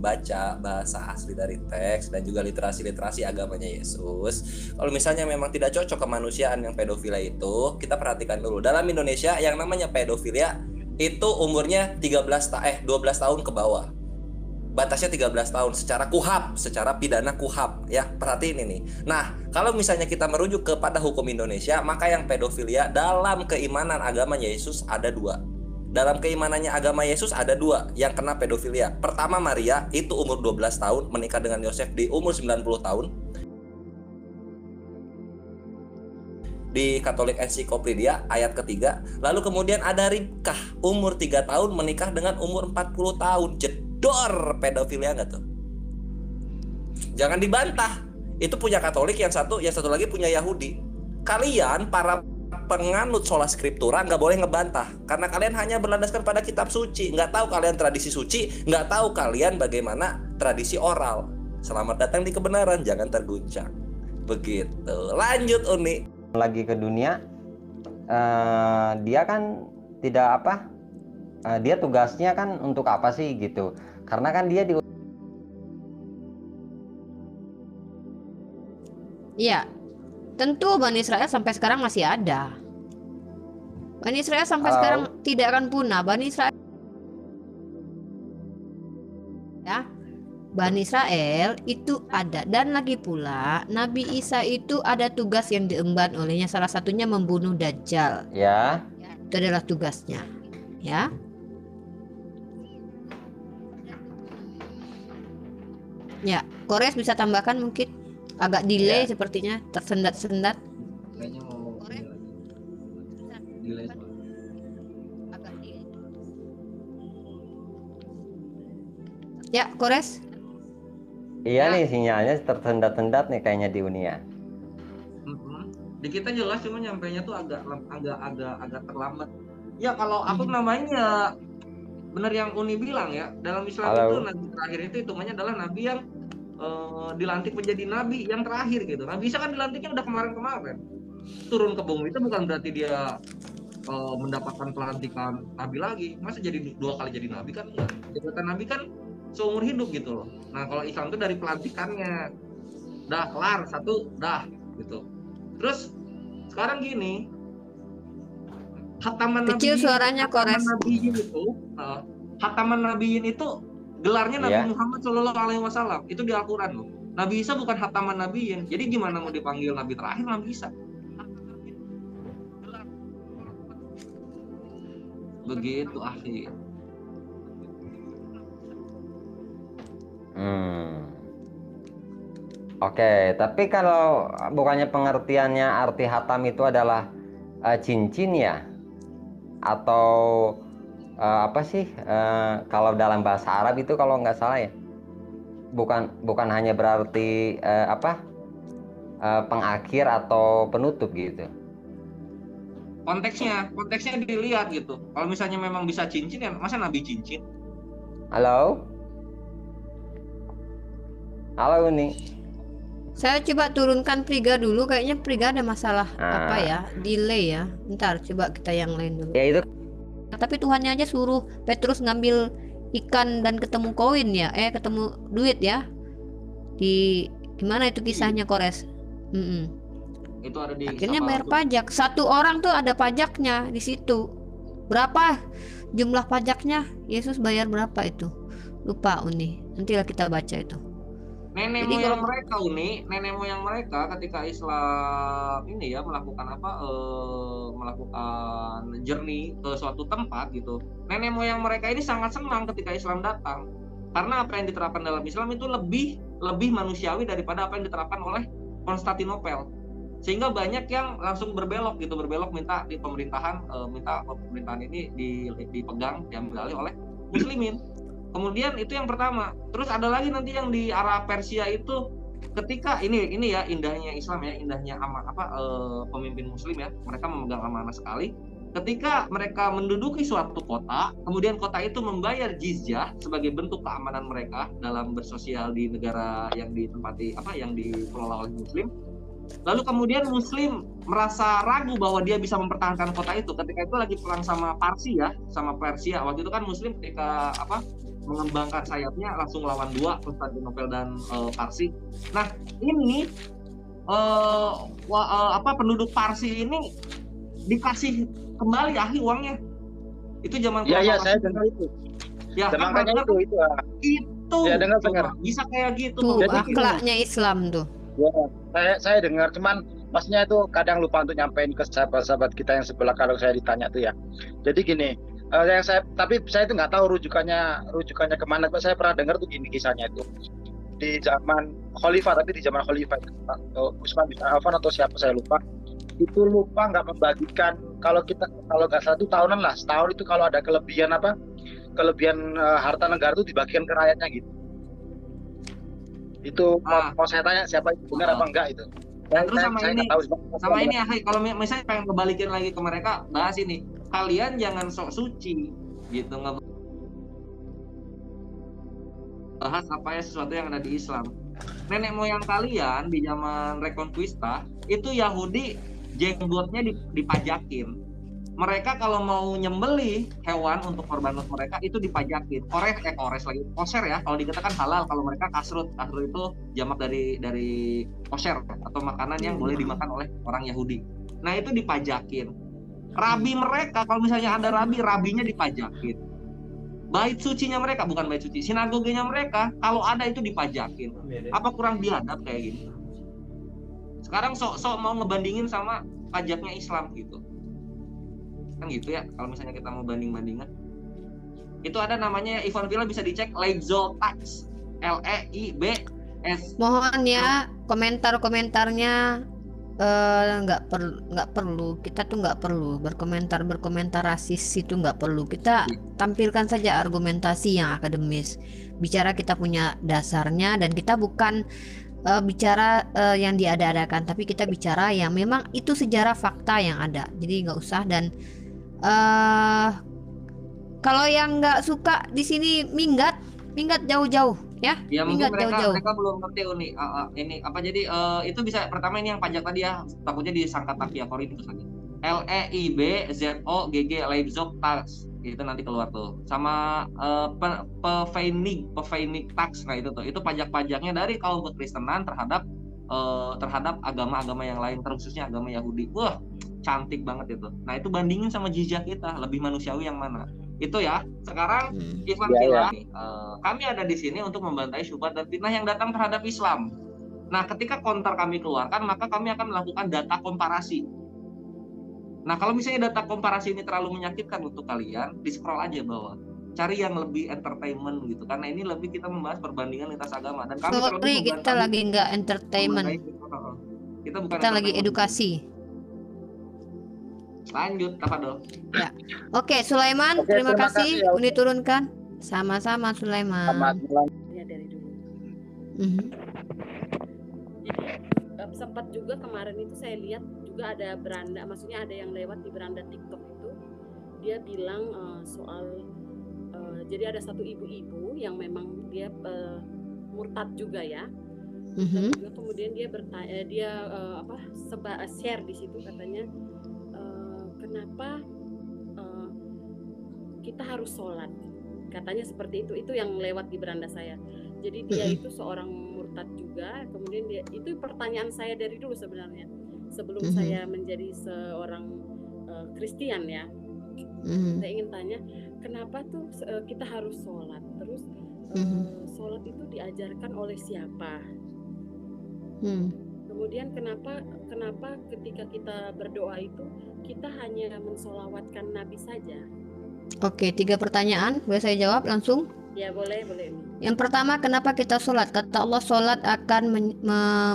membaca bahasa asli dari teks dan juga literasi agamanya Yesus, kalau misalnya memang tidak cocok kemanusiaan yang pedofilia itu, kita perhatikan dulu. Dalam Indonesia yang namanya pedofilia itu umurnya 12 tahun ke bawah. Batasnya 13 tahun secara KUHP, secara pidana KUHP ya. Perhatiin ini. Nah, kalau misalnya kita merujuk kepada hukum Indonesia, maka yang pedofilia dalam keimanan agamanya Yesus ada dua. Dalam keimanannya agama Yesus ada dua yang kena pedofilia. Pertama, Maria itu umur 12 tahun menikah dengan Yosef di umur 90 tahun. Di Katolik Ensiklopedia ayat ketiga. Lalu kemudian ada Ribkah umur 3 tahun menikah dengan umur 40 tahun. Jedor pedofilia nggak tuh? Jangan dibantah. Itu punya Katolik, yang satu lagi punya Yahudi. Kalian para penganut sola scriptura nggak boleh ngebantah, karena kalian hanya berlandaskan pada kitab suci. Nggak tahu kalian tradisi suci, nggak tahu kalian bagaimana tradisi oral. Selamat datang di kebenaran, jangan terguncang. Begitu. Lanjut Uni. Lagi ke dunia, dia kan tidak dia tugasnya kan untuk apa sih gitu? Karena kan dia Iya, tentu Bani Israel sampai sekarang masih ada. Bani Israel sampai sekarang tidak akan punah. Bani Israel ya. Bani Israel itu ada, dan lagi pula Nabi Isa itu ada tugas yang diemban olehnya, salah satunya membunuh Dajjal. Ya. Itu adalah tugasnya. Ya. Ya, Kores bisa tambahkan mungkin agak delay Ya. sepertinya, tersendat-sendat. Kayaknya mau delay. Agak delay. Ya, Kores. Iya nih sinyalnya tersendat-sendat nih kayaknya di Unia. Di kita jelas, cuma nyampainya tuh agak terlambat. Ya kalau aku namanya benar yang Uni bilang ya, dalam Islam itu nabi terakhir itu hitungannya adalah nabi yang dilantik menjadi nabi yang terakhir gitu. Nabi Isa kan dilantiknya udah kemarin-kemarin. Turun ke bumi itu bukan berarti dia mendapatkan pelantikan nabi lagi. Masa jadi 2 kali jadi nabi kan enggak. Jabatan nabi kan seumur hidup gitu loh. Nah kalau Islam itu dari pelantikannya, dah kelar satu, dah gitu. Terus sekarang gini, Khataman Kecil suaranya, Kores. Khataman Nabiyyin itu gelarnya Nabi Muhammad SAW. Itu di Al-Quran loh. Nabi Isa bukan Khataman Nabiyyin. Jadi gimana mau dipanggil Nabi terakhir Nabi Isa? Begitu akhi. Oke, tapi kalau bukannya pengertiannya arti hatam itu adalah cincin ya? Atau apa sih? Kalau dalam bahasa Arab itu kalau nggak salah ya, bukan hanya berarti pengakhir atau penutup gitu. Konteksnya dilihat gitu. Kalau misalnya memang bisa cincin ya, masa Nabi cincin? Halo Uni. Saya coba turunkan Priga dulu, kayaknya Priga ada masalah delay ya. Bentar, coba kita yang lain dulu. Ya itu. Tapi Tuhannya aja suruh Petrus ngambil ikan dan ketemu koin ya, ketemu duit ya. Di gimana itu kisahnya, Kores? Itu ada di. Akhirnya bayar pajak. Satu orang tuh ada pajaknya di situ. Berapa jumlah pajaknya? Yesus bayar berapa itu? Lupa Uni. Nantilah kita baca itu. Nenek moyang mereka nenek moyang mereka ketika Islam ini ya melakukan journey ke suatu tempat gitu. Nenek moyang mereka ini sangat senang ketika Islam datang. Karena apa yang diterapkan dalam Islam itu lebih manusiawi daripada apa yang diterapkan oleh Konstantinopel. Sehingga banyak yang langsung berbelok minta di pemerintahan ini dipegang, diambil alih oleh muslimin. Kemudian itu yang pertama. Terus ada lagi nanti yang di arah Persia itu, ketika ini ya indahnya Islam ya, indahnya pemimpin muslim ya, mereka memegang amanah sekali. Ketika mereka menduduki suatu kota, kemudian kota itu membayar jizyah sebagai bentuk keamanan mereka dalam bersosial di negara yang ditempati yang dikelola oleh muslim. Lalu kemudian muslim merasa ragu bahwa dia bisa mempertahankan kota itu. Ketika itu lagi perang sama Persia. Waktu itu kan muslim ketika mengembangkan sayapnya langsung lawan dua Konstantinopel dan Parsi. Nah ini penduduk Parsi ini dikasih kembali uangnya. Itu zaman Iya, saya dengar itu. Ya, Dan kan makanya itu ya, dengar. bisa kayak gitu Tuh Jadi akhlaknya Islam tuh. Ya, saya dengar, cuman maksudnya itu kadang lupa untuk nyampein ke sahabat-sahabat kita yang sebelah kalau saya ditanya tuh ya. Jadi gini, tapi saya itu nggak tahu rujukannya kemana. Saya pernah dengar tuh gini kisahnya itu di zaman Khalifah, tapi di zaman Khalifah Utsman bin Affan atau siapa saya lupa, itu lupa nggak membagikan, kalau nggak salah itu tahunan lah, setahun itu kalau ada kelebihan harta negara itu dibagikan ke rakyatnya gitu. Itu mau saya tanya siapa itu benar apa enggak itu. Dan terus sama ini kalau misalnya pengen kebalikin lagi ke mereka, bahas ini, kalian jangan sok suci gitu, bahas apa ya sesuatu yang ada di Islam. Nenek moyang kalian di zaman Reconquista itu Yahudi jenggotnya dipajakin. Mereka kalau mau nyembeli hewan untuk korban mereka itu dipajakin. Koser ya, kalau dikatakan halal, kalau mereka kasrut itu jamak dari koser atau makanan yang boleh dimakan oleh orang Yahudi. Nah itu dipajakin. Rabi mereka, kalau misalnya ada rabinya dipajakin. Bait sucinya mereka, bukan bait suci, sinagogenya mereka kalau ada itu dipajakin. Apa kurang biadab kayak gini? Sekarang sok mau ngebandingin sama pajaknya Islam gitu. Kan gitu ya, kalau misalnya kita mau banding-bandingan. Itu ada namanya, Ivan Villa bisa dicek, Leibzoll Tax, LEIBS. Mohon ya komentarnya nggak perlu, kita tuh nggak perlu berkomentar rasis, itu nggak perlu. Kita tampilkan saja argumentasi yang akademis, bicara kita punya dasarnya, dan kita bukan bicara yang diada-adakan, tapi kita bicara yang memang itu sejarah fakta yang ada. Jadi nggak usah, dan kalau yang nggak suka di sini minggat jauh-jauh ya. Ya mungkin jauh-jauh. mereka belum ngerti ini apa, jadi itu bisa pertama ini yang pajak tadi ya, takutnya disangka Tapia Korintus lagi. LEIBZOGG Leibzoll Tax itu nanti keluar tuh, sama Pfennig Tax. Nah itu pajak-pajaknya dari kaum kekristenan terhadap agama-agama yang lain, terkhususnya agama Yahudi. Wah, cantik banget itu. Nah itu bandingin sama jizya kita, lebih manusiawi yang mana? Itu ya. Sekarang Ivan Villa, kami ada di sini untuk membantai syubhat dan fitnah yang datang terhadap Islam. Nah ketika counter kami keluarkan, maka kami akan melakukan data komparasi. Nah kalau misalnya data komparasi ini terlalu menyakitkan untuk kalian, di scroll aja bawah, cari yang lebih entertainment gitu, karena ini lebih kita membahas perbandingan lintas agama, dan kami kita lagi nggak entertainment, kita lagi edukasi. Lanjut, Tafadol. Ya. Oke, Sulaiman, terima kasih udah diturunkan. Sama-sama Sulaiman. Ya dari dulu. Jadi sempat juga kemarin itu saya lihat juga ada beranda, maksudnya ada yang lewat di beranda TikTok itu, dia bilang soal jadi ada satu ibu-ibu yang memang dia murtad juga ya. Dan juga kemudian dia bertanya, share di situ katanya, kenapa kita harus sholat, katanya seperti itu yang lewat di beranda saya. Jadi dia itu seorang murtad juga. Kemudian dia, itu pertanyaan saya dari dulu sebenarnya, sebelum saya menjadi seorang Kristen ya. Saya ingin tanya, kenapa tuh kita harus sholat, terus sholat itu diajarkan oleh siapa? Kemudian kenapa ketika kita berdoa itu kita hanya mensolawatkan Nabi saja? Oke, 3 pertanyaan, boleh saya jawab langsung? Ya boleh. Yang pertama, kenapa kita sholat? Kata Allah, sholat akan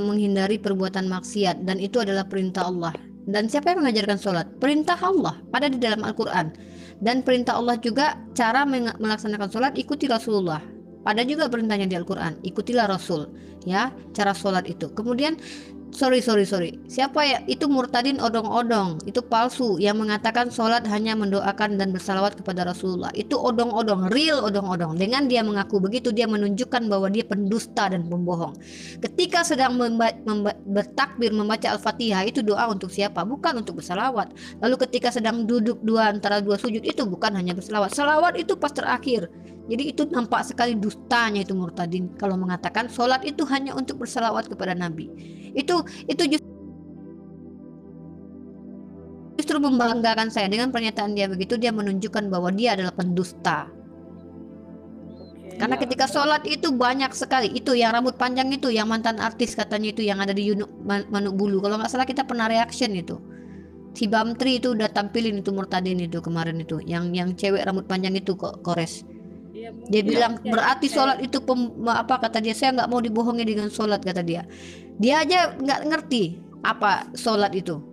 menghindari perbuatan maksiat, dan itu adalah perintah Allah. Dan siapa yang mengajarkan sholat? Perintah Allah, ada di dalam Al-Quran. Dan perintah Allah juga cara melaksanakan sholat, ikuti Rasulullah. Ada juga perintahnya di Al-Quran, ikutilah Rasul, ya, cara sholat itu. Kemudian sorry, siapa ya? Itu murtadin odong-odong, itu palsu, yang mengatakan sholat hanya mendoakan dan bersalawat kepada Rasulullah. Itu odong-odong, real odong-odong. Dengan dia mengaku begitu, dia menunjukkan bahwa dia pendusta dan pembohong. Ketika sedang bertakbir membaca Al-Fatihah, itu doa untuk siapa? Bukan untuk bersalawat. Lalu ketika sedang duduk antara dua sujud, itu bukan hanya bersalawat. Salawat itu pas terakhir. Jadi itu nampak sekali dustanya itu murtadin kalau mengatakan sholat itu hanya untuk berselawat kepada Nabi. Itu justru membanggakan saya dengan pernyataan dia begitu. Dia menunjukkan bahwa dia adalah pendusta. Karena Iya, ketika sholat itu banyak sekali. Itu yang rambut panjang itu, yang mantan artis katanya itu, yang ada di Manuk Bulu. Kalau nggak salah kita pernah reaction itu. Si Bamtri itu udah tampilin itu murtadin itu kemarin itu. Yang cewek rambut panjang itu kok Kores. Iya, Dia mungkin bilang ya, berarti kayak- sholat itu apa kata dia, saya nggak mau dibohongi dengan sholat kata dia. Dia aja nggak ngerti apa sholat itu.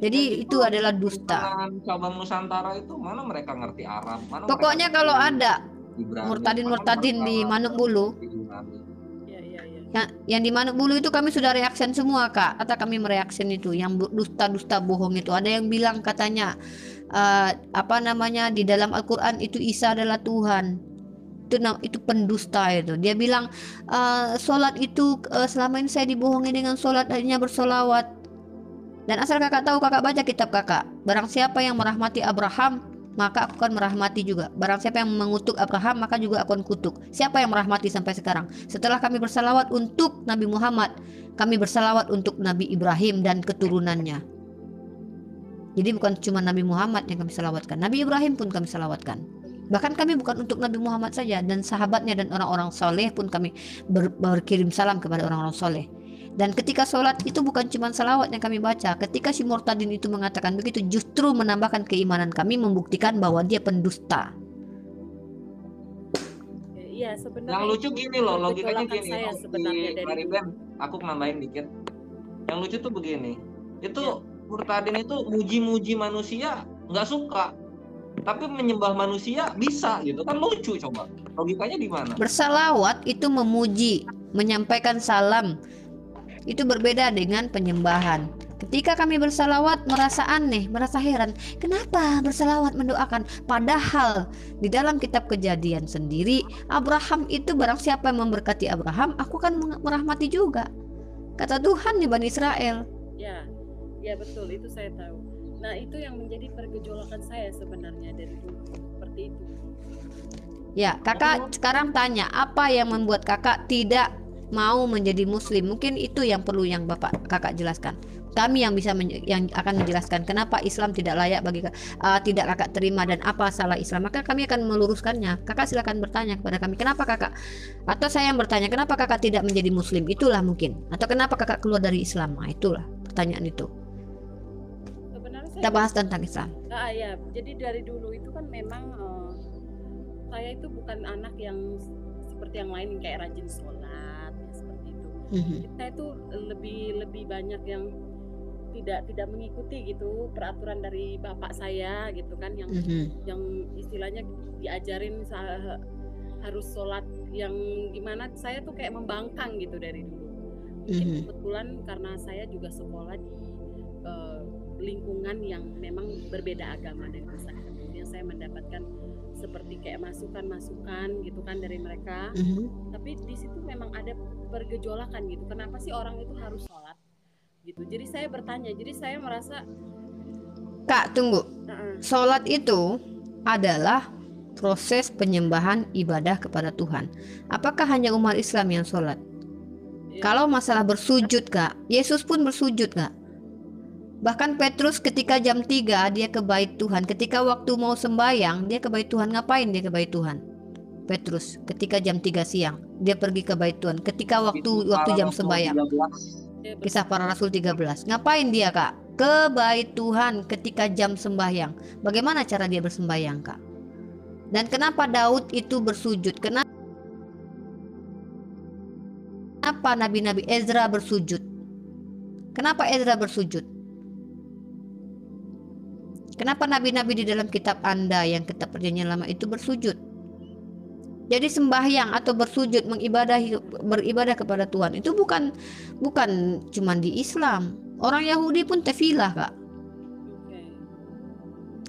Jadi itu adalah dusta. Pimpinan cabang Nusantara itu mana mereka ngerti Arab, mana Pokoknya mereka kalau ngerti ada Ibrani, murtadin-murtadin mana di mereka Manuk Bulu, ngerti Yunani. Iya, iya, iya. yang di Manuk Bulu itu kami sudah reaction semua kak. Atau kami mereaction itu yang dusta-dusta bohong itu. Ada yang bilang katanya apa namanya di dalam Al-Quran itu Isa adalah Tuhan. Itu pendusta itu. Dia bilang sholat itu selama ini saya dibohongi dengan sholat hanya bersolawat. Dan asal kakak tahu, kakak baca kitab kakak. Barang siapa yang merahmati Abraham, maka aku akan merahmati juga. Barang siapa yang mengutuk Abraham, maka juga akan kutuk. Siapa yang merahmati sampai sekarang? Setelah kami bersalawat untuk Nabi Muhammad, kami bersalawat untuk Nabi Ibrahim dan keturunannya. Jadi bukan cuma Nabi Muhammad yang kami salawatkan, Nabi Ibrahim pun kami salawatkan. Bahkan kami bukan untuk Nabi Muhammad saja, dan sahabatnya dan orang-orang soleh pun kami berkirim salam kepada orang-orang soleh. Dan ketika sholat itu bukan cuma salawat yang kami baca. Ketika si murtadin itu mengatakan begitu, justru menambahkan keimanan kami, membuktikan bahwa dia pendusta. Iya, sebenarnya Yang lucu gini loh, logikanya bertolak gini. saya sebenarnya dari Mariben, aku nambahin dikit. Yang lucu tuh begini, itu murtadin itu muji-muji manusia nggak suka, tapi menyembah manusia bisa gitu kan, lucu. Coba logikanya di mana? Bersalawat itu memuji, menyampaikan salam. Itu berbeda dengan penyembahan. Ketika kami bersalawat merasa aneh, merasa heran, kenapa bersalawat mendoakan? Padahal di dalam kitab Kejadian sendiri, Abraham itu barang siapa yang memberkati Abraham, aku akan merahmati juga. Kata Tuhan di Bani Israel. Ya, ya betul, itu saya tahu. Nah, itu yang menjadi pergejolakan saya sebenarnya dari dulu, seperti itu. Ya, kakak sekarang tanya, apa yang membuat kakak tidak mau menjadi muslim? Mungkin itu yang perlu yang kakak jelaskan. Kami yang bisa yang akan menjelaskan kenapa Islam tidak layak bagi tidak kakak terima dan apa salah Islam. Maka kami akan meluruskannya. Kakak silakan bertanya kepada kami, kenapa kakak, atau saya yang bertanya, kenapa kakak tidak menjadi muslim? Itulah mungkin. Atau kenapa kakak keluar dari Islam? Nah, itulah pertanyaan itu. Sebenarnya Kita bahas tentang Islam. ya, jadi dari dulu itu kan memang saya itu bukan anak yang seperti yang lain yang kayak rajin sholat ya, seperti itu. Kita itu lebih banyak yang tidak mengikuti gitu peraturan dari bapak saya gitu kan, yang istilahnya diajarin harus sholat yang gimana, saya tuh kayak membangkang gitu dari dulu. Mungkin kebetulan karena saya juga sekolah di lingkungan yang memang berbeda agama dengan saya, kemudian saya mendapatkan seperti kayak masukan-masukan gitu kan dari mereka. Tapi di situ memang ada pergejolakan gitu, kenapa sih orang itu harus sholat gitu. Jadi saya bertanya, jadi saya merasa, Kak tunggu, sholat itu adalah proses penyembahan ibadah kepada Tuhan. Apakah hanya umat Islam yang sholat? Kalau masalah bersujud Kak, Yesus pun bersujud Kak. Bahkan Petrus ketika jam 3 dia ke bait Tuhan. Ketika waktu mau sembahyang dia ke bait Tuhan. Ngapain dia ke bait Tuhan? Petrus ketika jam 3 siang dia pergi ke bait Tuhan. Ketika waktu jam sembahyang. Kisah Para Rasul 13. Ngapain dia Kak? Ke bait Tuhan ketika jam sembahyang. Bagaimana cara dia bersembahyang Kak? Dan kenapa Daud itu bersujud? Kenapa nabi-nabi Ezra bersujud? Kenapa Ezra bersujud? Kenapa nabi-nabi di dalam kitab Anda yang kitab Perjanjian Lama itu bersujud? Jadi sembahyang atau bersujud beribadah kepada Tuhan itu bukan cuma di Islam. Orang Yahudi pun tefilah Kak.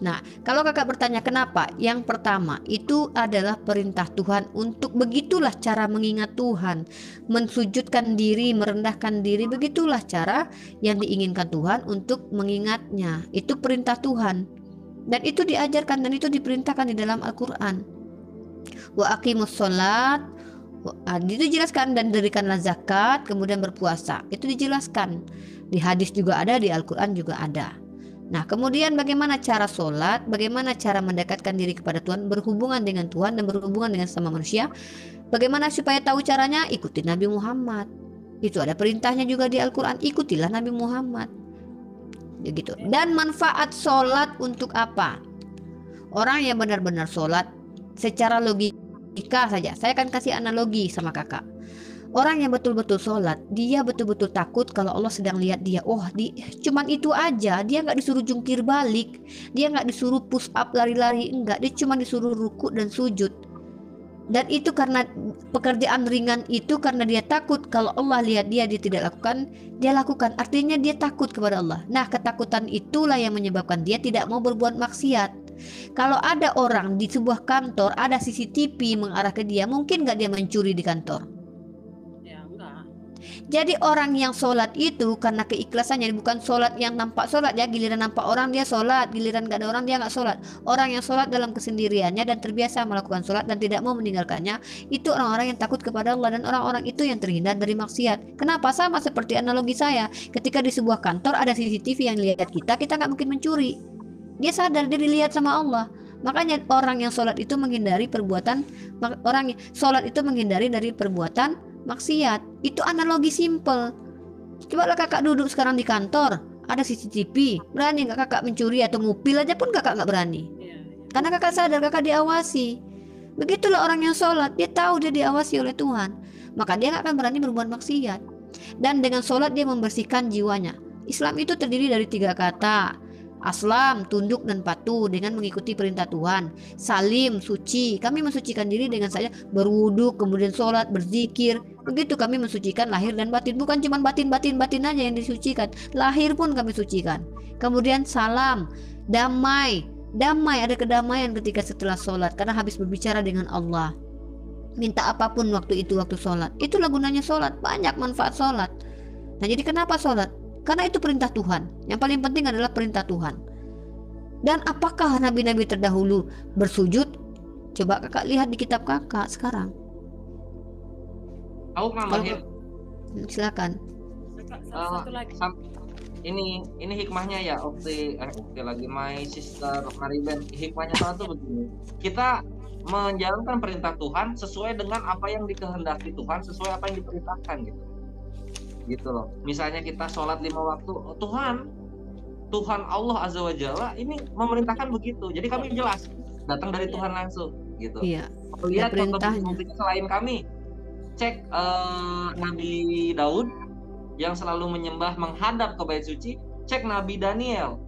Nah, kalau kakak bertanya kenapa? Yang pertama, itu adalah perintah Tuhan untuk begitulah cara mengingat Tuhan. Mensujudkan diri, merendahkan diri, begitulah cara yang diinginkan Tuhan untuk mengingatnya. Itu perintah Tuhan. Dan itu diajarkan dan itu diperintahkan di dalam Al-Quran. Wa aqimus sholat, itu dijelaskan, dan dirikanlah zakat, kemudian berpuasa. Itu dijelaskan. Di hadis juga ada, di Al-Quran juga ada. Nah, kemudian bagaimana cara sholat, bagaimana cara mendekatkan diri kepada Tuhan, berhubungan dengan Tuhan dan berhubungan dengan sama manusia. Bagaimana supaya tahu caranya? Ikuti Nabi Muhammad. Itu ada perintahnya juga di Al-Quran, ikutilah Nabi Muhammad. Begitu. Dan manfaat sholat untuk apa? Orang yang benar-benar sholat secara logika saja, saya akan kasih analogi sama kakak. Orang yang betul-betul sholat, dia betul-betul takut kalau Allah sedang lihat dia. Oh, cuman itu aja, dia nggak disuruh jungkir balik, dia nggak disuruh push up lari-lari, enggak, dia cuma disuruh ruku dan sujud. Dan itu karena pekerjaan ringan itu, karena dia takut kalau Allah lihat dia tidak lakukan, dia lakukan. Artinya dia takut kepada Allah. Nah, ketakutan itulah yang menyebabkan dia tidak mau berbuat maksiat. Kalau ada orang di sebuah kantor, ada CCTV mengarah ke dia, mungkin nggak dia mencuri di kantor? Ya enggak. Jadi orang yang sholat itu karena keikhlasannya, bukan sholat yang nampak sholat ya, giliran nampak orang dia sholat, giliran gak ada orang dia gak sholat. Orang yang sholat dalam kesendiriannya dan terbiasa melakukan sholat dan tidak mau meninggalkannya, itu orang-orang yang takut kepada Allah, dan orang-orang itu yang terhindar dari maksiat. Kenapa? Sama seperti analogi saya, ketika di sebuah kantor ada CCTV yang lihat kita gak mungkin mencuri. Dia sadar dia dilihat sama Allah. Makanya orang yang sholat itu menghindari perbuatan, orang yang sholat itu menghindari dari perbuatan maksiat. Itu analogi simple. Coba lah kakak duduk sekarang di kantor, ada CCTV, berani nggak kakak mencuri atau ngupil aja pun kakak nggak berani? Karena kakak sadar kakak diawasi. Begitulah orang yang sholat, dia tahu dia diawasi oleh Tuhan, maka dia nggak akan berani berbuat maksiat. Dan dengan sholat dia membersihkan jiwanya. Islam itu terdiri dari 3 kata. Aslam, tunduk dan patuh dengan mengikuti perintah Tuhan. Salim, suci. Kami mensucikan diri dengan saja berwudu, kemudian sholat, berzikir. Begitu kami mensucikan lahir dan batin. Bukan cuma batin aja yang disucikan, lahir pun kami sucikan. Kemudian salam, damai. Damai, ada kedamaian ketika setelah sholat, karena habis berbicara dengan Allah. Minta apapun waktu itu, waktu sholat. Itulah gunanya sholat, banyak manfaat sholat. Nah, jadi kenapa sholat? Karena itu perintah Tuhan. Yang paling penting adalah perintah Tuhan. Dan apakah nabi-nabi terdahulu bersujud? Coba kakak lihat di kitab kakak sekarang. Tahu nambahnya? Silakan. Satu lagi. Ini hikmahnya ya, Oke lagi my sister Mariben. Hikmahnya salah tuh begini. Kita menjalankan perintah Tuhan sesuai dengan apa yang dikehendaki Tuhan, sesuai apa yang diperintahkan gitu loh. Misalnya kita sholat 5 waktu, Tuhan Allah Azza wa Jalla ini memerintahkan begitu. Jadi kami jelas datang dari Tuhan langsung gitu. Iya. Lihat contoh selain kami, cek Nabi Daud yang selalu menyembah menghadap ke bait suci, cek Nabi Daniel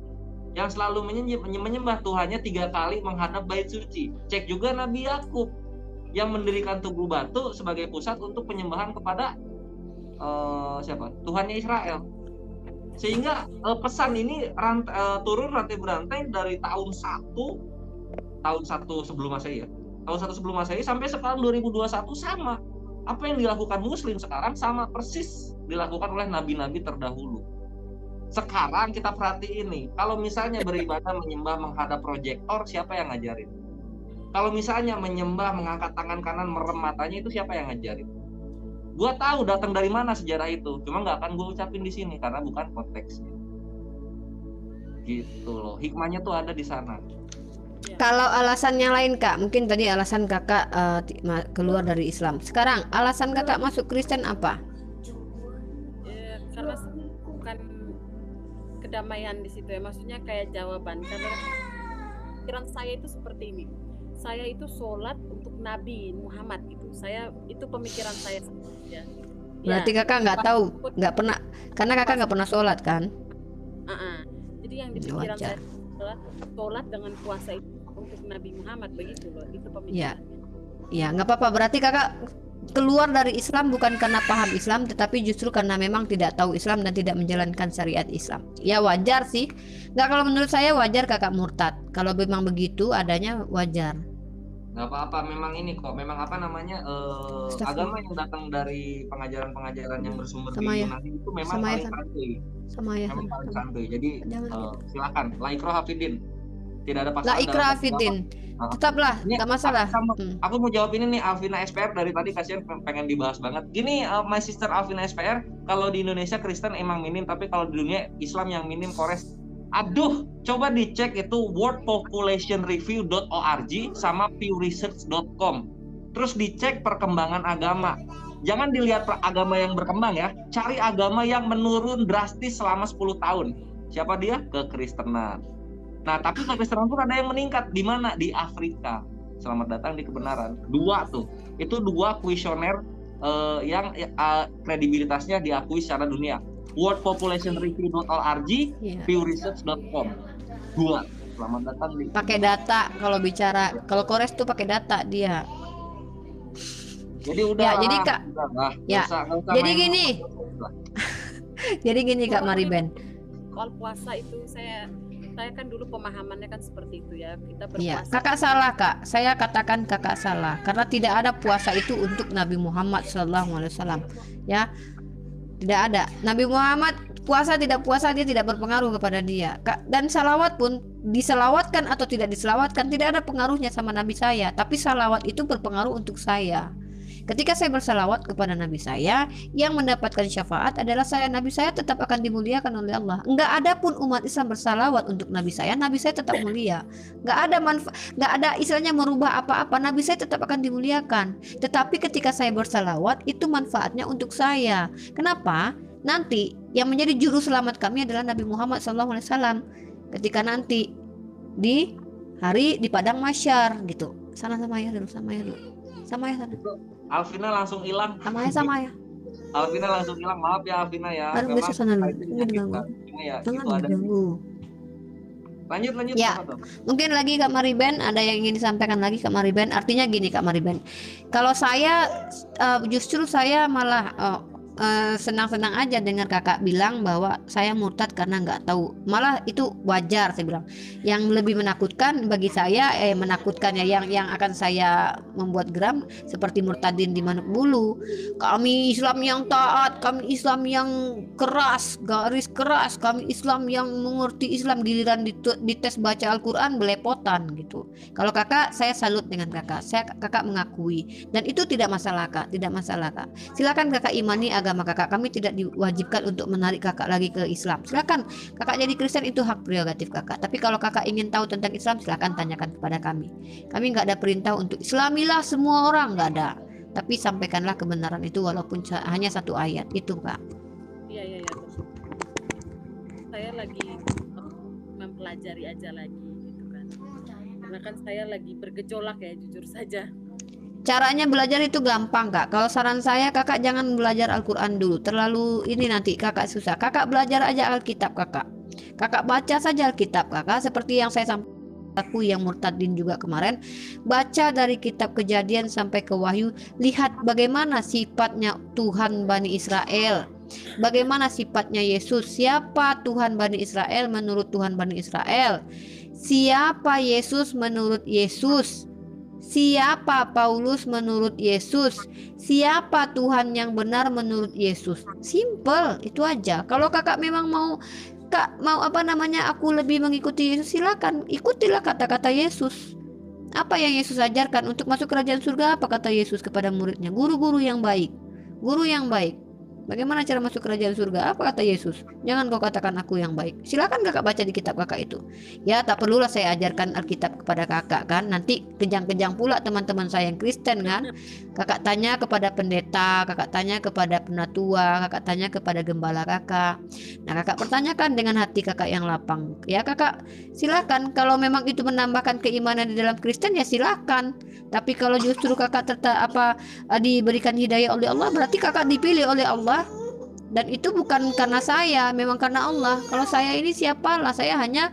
yang selalu menyembah Tuhannya 3 kali menghadap bait suci. Cek juga Nabi Yakub yang mendirikan tugu batu sebagai pusat untuk penyembahan kepada Tuhannya Israel. Sehingga pesan ini turun rantai berantai dari tahun 1 sebelum Masehi ya. Tahun 1 sebelum Masehi sampai sekarang 2021 sama. Apa yang dilakukan muslim sekarang sama persis dilakukan oleh nabi-nabi terdahulu. Sekarang kita perhatiin nih, kalau misalnya beribadah menyembah menghadap proyektor, siapa yang ngajarin? Kalau misalnya menyembah mengangkat tangan kanan merem matanya, itu siapa yang ngajarin? Gua tahu datang dari mana sejarah itu, cuma nggak akan gue ucapin di sini karena bukan konteksnya. Gitu loh, hikmahnya tuh ada di sana. Kalau alasan yang lain kak, mungkin tadi alasan kakak keluar dari Islam. Sekarang alasan kakak masuk Kristen apa? Karena bukan kedamaian di situ ya, maksudnya kayak jawaban. Karena pikiran saya itu seperti ini. Saya itu sholat untuk Nabi Muhammad gitu. Itu pemikiran saya ya. Berarti kakak nggak tahu, nggak pernah, karena kakak nggak pernah sholat kan? Jadi yang di pikiran saya adalah sholat dengan puasa itu untuk Nabi Muhammad, begitu loh. Itu pemikiran. Ya, nggak apa-apa. Berarti kakak keluar dari Islam bukan karena paham Islam, tetapi justru karena memang tidak tahu Islam dan tidak menjalankan syariat Islam. Ya wajar sih. Nggak, kalau menurut saya wajar kakak murtad. Kalau memang begitu adanya wajar. Nggak apa-apa, memang ini kok, memang apa namanya agama yang datang dari pengajaran-pengajaran yang bersumber di Yunani itu memang paling santuy. Memang paling santuy. Jadi silakan, la ikraha fid din. tidak ada La paksaan dalam ikraha agama. fiddin. Nah, Tetaplah, ini nggak masalah. aku mau jawab ini nih, Alvina SPR dari tadi, kasihan pengen dibahas banget. Gini, my sister Alvina SPR, kalau di Indonesia Kristen emang minim, tapi kalau di dunia Islam yang minim kores. Aduh, coba dicek itu worldpopulationreview.org sama pewresearch.com. Terus dicek perkembangan agama. Jangan dilihat agama yang berkembang ya, cari agama yang menurun drastis selama 10 tahun. Siapa dia? Kekristenan. Nah, tapi kekristenan pun ada yang meningkat. Di mana? Di Afrika. Selamat datang di kebenaran. 2 tuh. Itu 2 kuesioner yang kredibilitasnya diakui secara dunia. worldpopulationreview.org, Iya. pewresearch.com. 2. Selamat datang di. Pakai data kalau bicara. Kalau kores tuh pakai data dia. Jadi udah. Ya, jadi Kak. Ya, jadi gini. Jadi gini Kak Mariben. Soal puasa itu saya kan dulu pemahamannya kan seperti itu ya, kita Iya, berpuasa. Kakak salah Kak. Saya katakan Kakak salah karena tidak ada puasa itu untuk Nabi Muhammad SAW. Ya, tidak ada. Nabi Muhammad puasa tidak puasa dia tidak berpengaruh kepada dia. Dan salawat pun diselawatkan atau tidak diselawatkan tidak ada pengaruhnya sama Nabi saya. Tapi salawat itu berpengaruh untuk saya. Ketika saya bersalawat kepada Nabi saya, yang mendapatkan syafaat adalah saya. Nabi saya tetap akan dimuliakan oleh Allah. Enggak ada pun umat Islam bersalawat untuk Nabi saya tetap mulia. Enggak ada enggak ada istilahnya merubah apa-apa. Nabi saya tetap akan dimuliakan. Tetapi ketika saya bersalawat, itu manfaatnya untuk saya. Kenapa? Nanti yang menjadi juru selamat kami adalah Nabi Muhammad SAW. Ketika nanti di hari di padang mahsyar gitu. Sana sama ya dulu, sama ya dulu. Sama ya sana. Alvina langsung hilang. Sama ya. Alvina langsung hilang. Maaf ya Alvina ya. Aduh, Memang bisa sana dulu. timingnya Diganggu. kita ya, Jangan itu ada. diganggu. Lanjut Ya. apa tuh? Mungkin lagi Kak Mariben ada yang ingin disampaikan lagi Kak Mariben. Artinya gini Kak Mariben. Kalau saya justru saya malah senang-senang aja dengar kakak bilang bahwa saya murtad karena nggak tahu. Malah itu wajar saya bilang. Yang lebih menakutkan bagi saya menakutkan ya yang akan saya membuat geram seperti murtadin di Manuk Bulu. Kami Islam yang taat, kami Islam yang keras, garis keras, kami Islam yang mengerti Islam, giliran di tes baca Al-Qur'an belepotan gitu. Kalau kakak saya salut dengan kakak. Kakak mengakui dan itu tidak masalah Kak, tidak masalah Kak. Silakan kakak imani agama kakak, kami tidak diwajibkan untuk menarik kakak lagi ke Islam. Silakan kakak jadi Kristen, itu hak prerogatif kakak. Tapi kalau kakak ingin tahu tentang Islam, silakan tanyakan kepada kami. Kami nggak ada perintah untuk Islamilah semua orang, nggak ada. Tapi sampaikanlah kebenaran itu walaupun hanya 1 ayat itu Kak. Iya. Saya lagi mempelajari aja lagi gitu kan. Karena kan saya lagi bergejolak ya, jujur saja. Caranya belajar itu gampang Kak. Kalau saran saya kakak jangan belajar Al-Quran dulu. Terlalu ini nanti kakak susah. Kakak belajar aja Alkitab kakak. Kakak baca saja Alkitab kakak. Seperti yang saya sampaikan aku yang murtadin juga kemarin. Baca dari kitab Kejadian sampai ke Wahyu. Lihat bagaimana sifatnya Tuhan Bani Israel. Bagaimana sifatnya Yesus. Siapa Tuhan Bani Israel menurut Tuhan Bani Israel. Siapa Yesus menurut Yesus. Siapa Paulus menurut Yesus? Siapa Tuhan yang benar menurut Yesus? Simple, itu aja. Kalau kakak memang mau aku lebih mengikuti Yesus, silakan ikutilah kata-kata Yesus. Apa yang Yesus ajarkan untuk masuk kerajaan surga? Apa kata Yesus kepada muridnya? Guru-guru yang baik. Guru yang baik. Bagaimana cara masuk kerajaan surga? Apa kata Yesus? Jangan kau katakan aku yang baik. Silakan kakak baca di kitab kakak itu. Ya tak perlulah saya ajarkan Alkitab kepada kakak kan. Nanti kejang-kejang pula teman-teman saya yang Kristen kan. Kakak tanya kepada pendeta, kakak tanya kepada penatua, kakak tanya kepada gembala kakak. Nah kakak pertanyakan dengan hati kakak yang lapang. Ya kakak silakan. Kalau memang itu menambahkan keimanan di dalam Kristen ya silakan. Tapi kalau justru kakak diberikan hidayah oleh Allah, berarti kakak dipilih oleh Allah. Dan itu bukan karena saya, memang karena Allah. Kalau saya ini siapalah, saya hanya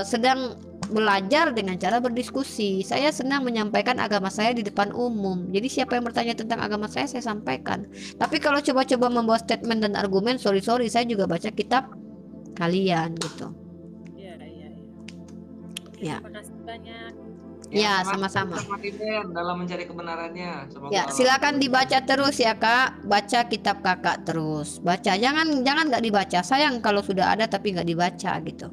sedang belajar dengan cara berdiskusi. Saya senang menyampaikan agama saya di depan umum. Jadi siapa yang bertanya tentang agama saya sampaikan. Tapi kalau coba-coba membawa statement dan argumen, sorry saya juga baca kitab kalian gitu. Iya. Ya. Terima kasih banyak. Ya, sama-sama. Dalam mencari kebenarannya. Semoga Ya, silakan dibaca terus ya Kak. Baca kitab kakak terus. Baca, jangan nggak dibaca. Sayang kalau sudah ada tapi nggak dibaca gitu.